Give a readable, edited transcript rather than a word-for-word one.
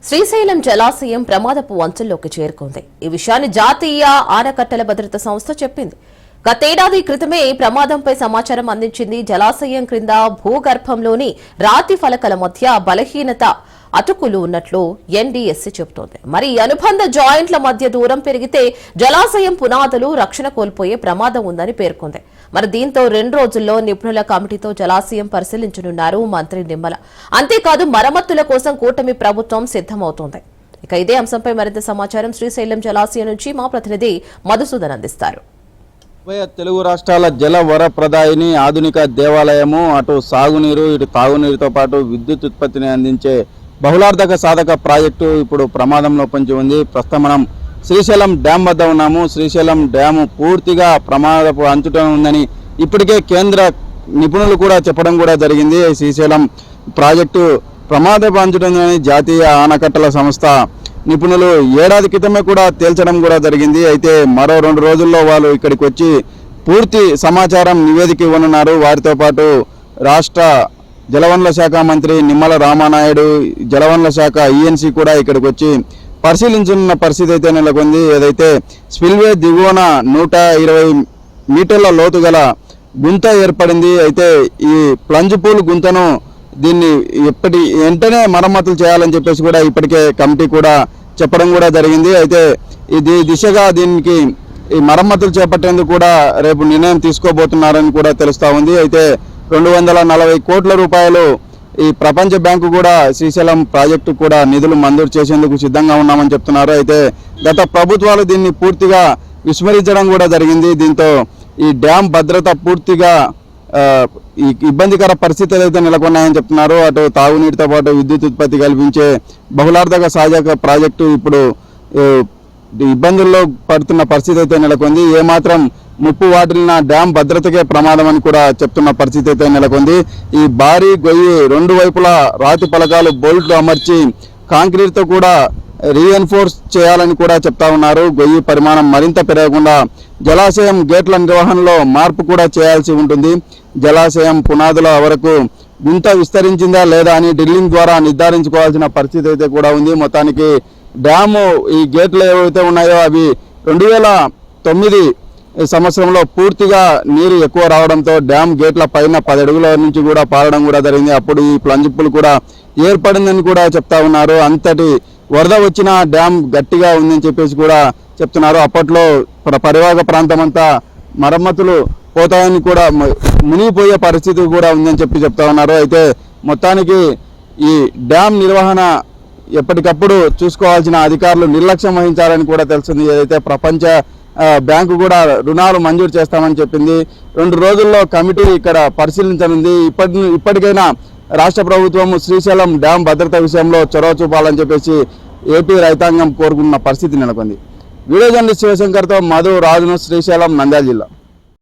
శ్రీశైలం జలాశయం ప్రమాదపు అంచుల్లోకి చేరుకుంది. ఈ విషయాన్ని జాతీయ ఆనకట్టల భద్రతా సంస్థ చెప్పింది. గతేడాది క్రితమే ప్రమాదంపై సమాచారం అందించింది. జలాశయం క్రింద భూగర్భంలోని రాతి ఫలకల మధ్య బలహీనత అతుకులు ఉన్నట్లు ఎన్డీఎస్సీ చెబుతోంది. మరి అనుబంధ జాయింట్ల మధ్య దూరం పెరిగితే జలాశయం పునాదులు రక్షణ కోల్పోయే ప్రమాదం ఉందని పేర్కొంది. మరి దీంతో 2 రోజుల్లో నిపుణుల కమిటీతో జలాశయం పరిశీలించనున్నారు మంత్రి నిమ్మల. అంతేకాదు మరమ్మతుల కోసం కూటమి ప్రభుత్వం సిద్దమవుతోంది. ఇక ఇదే అంశంపై మరింత సమాచారం శ్రీశైలం జలాశయం నుంచి మా ప్రతినిధి మధుసూదన్ అందిస్తారు. తెలుగు రాష్ట్రాల జల వరప్రదాయిని ఆధునిక దేవాలయము, అటు సాగునీరు ఇటు తాగునీరుతో పాటు విద్యుత్ ఉత్పత్తిని అందించే బహుళార్థక సాధక ప్రాజెక్టు ఇప్పుడు ప్రమాదంలో పొంచి ఉంది. ప్రస్తుతం మనం శ్రీశైలం డ్యాం వద్ద ఉన్నాము. శ్రీశైలం డ్యాము పూర్తిగా ప్రమాదపు అంచుట ఉందని ఇప్పటికే కేంద్ర నిపుణులు కూడా చెప్పడం కూడా జరిగింది. శ్రీశైలం ప్రాజెక్టు ప్రమాదపు అంచుటుందని జాతీయ ఆనకట్టల సంస్థ నిపుణులు ఏడాది క్రితమే కూడా తేల్చడం కూడా జరిగింది. అయితే మరో 2 రోజుల్లో వాళ్ళు ఇక్కడికి వచ్చి పూర్తి సమాచారం నివేదిక ఇవ్వనున్నారు. వారితో పాటు రాష్ట్ర జలవనరుల శాఖ మంత్రి నిమ్మల రామానాయుడు, జలవనరుల శాఖ ఈఎన్సీ కూడా ఇక్కడికి వచ్చి పరిశీలించనున్న పరిస్థితి అయితే నెలకొంది. ఏదైతే స్పిల్వే దిగువన 120 మీటర్ల లోతు గల గుంత ఏర్పడింది. అయితే ఈ ప్లంజ్ పూల్ గుంతను దీన్ని వెంటనే మరమ్మతులు చేయాలని చెప్పేసి కూడా ఇప్పటికే కమిటీ కూడా చెప్పడం కూడా జరిగింది. అయితే ఇది దిశగా దీనికి ఈ మరమ్మతులు చేపట్టేందుకు కూడా రేపు నిర్ణయం తీసుకోబోతున్నారని కూడా తెలుస్తా ఉంది. అయితే 240 కోట్ల రూపాయలు ఈ ప్రపంచ బ్యాంకు కూడా శ్రీశైలం ప్రాజెక్టు కూడా నిధులు మంజూరు చేసేందుకు సిద్ధంగా ఉన్నామని చెప్తున్నారు. అయితే గత ప్రభుత్వాలు దీన్ని పూర్తిగా విస్మరించడం కూడా జరిగింది. దీంతో ఈ డ్యాం భద్రత పూర్తిగా ఈ ఇబ్బందికర పరిస్థితులు అయితే నెలకొన్నాయని చెప్తున్నారు. అటు తాగునీటితో పాటు విద్యుత్ ఉత్పత్తి కల్పించే బహుళార్థక సాధక ప్రాజెక్టు ఇప్పుడు ఇబ్బందుల్లో పడుతున్న పరిస్థితి అయితే నెలకొంది. ఏమాత్రం ముప్పు వాటిల్లిన డ్యాం భద్రతకే ప్రమాదం అని కూడా చెప్తున్న పరిస్థితి అయితే నెలకొంది. ఈ భారీ గొయ్యి 2 వైపులా రాతి పలకాలు బోల్ట్లు అమర్చి కాంక్రీట్తో కూడా రీఎన్ఫోర్స్ చేయాలని కూడా చెప్తా ఉన్నారు. గొయ్యి పరిమాణం మరింత పెరగకుండా జలాశయం గేట్ల నిర్వహణలో మార్పు కూడా చేయాల్సి ఉంటుంది. జలాశయం పునాదుల వరకు గుంత విస్తరించిందా లేదా అని డ్రిల్లింగ్ ద్వారా నిర్ధారించుకోవాల్సిన పరిస్థితి అయితే కూడా ఉంది. మొత్తానికి డ్యాము ఈ గేట్లు ఏవైతే ఉన్నాయో అవి 2009 సంవత్సరంలో పూర్తిగా నీరు ఎక్కువ రావడంతో డ్యామ్ గేట్ల పైన 10 అడుగుల నుంచి కూడా పారడం కూడా జరిగింది. అప్పుడు ఈ ప్లంజ్ పూల్ కూడా ఏర్పడిందని కూడా చెప్తా ఉన్నారు. అంతటి వరద వచ్చిన డ్యామ్ గట్టిగా ఉందని చెప్పేసి కూడా చెప్తున్నారు. అప్పట్లో పరివాహక ప్రాంతం అంతా మరమ్మతులు పోతాయని కూడా మునిగిపోయే పరిస్థితి కూడా ఉందని చెప్తా ఉన్నారు. అయితే మొత్తానికి ఈ డ్యామ్ నిర్వహణ ఎప్పటికప్పుడు చూసుకోవాల్సిన అధికారులు నిర్లక్ష్యం వహించాలని కూడా తెలుస్తుంది. ఏదైతే ప్రపంచ బ్యాంకు కూడా రుణాలు మంజూరు చేస్తామని చెప్పింది. 2 రోజుల్లో కమిటీ ఇక్కడ పరిశీలించనుంది. ఇప్పటికైనా రాష్ట్ర ప్రభుత్వం శ్రీశైలం డ్యాం భద్రత విషయంలో చొరవ చూపాలని చెప్పేసి ఏపీ రైతాంగం కోరుకున్న పరిస్థితి నెలకొంది. వీడియో జర్నలిస్ట్ శివశంకర్తో మధు, రాజును, శ్రీశైలం, నంద్యాల జిల్లా.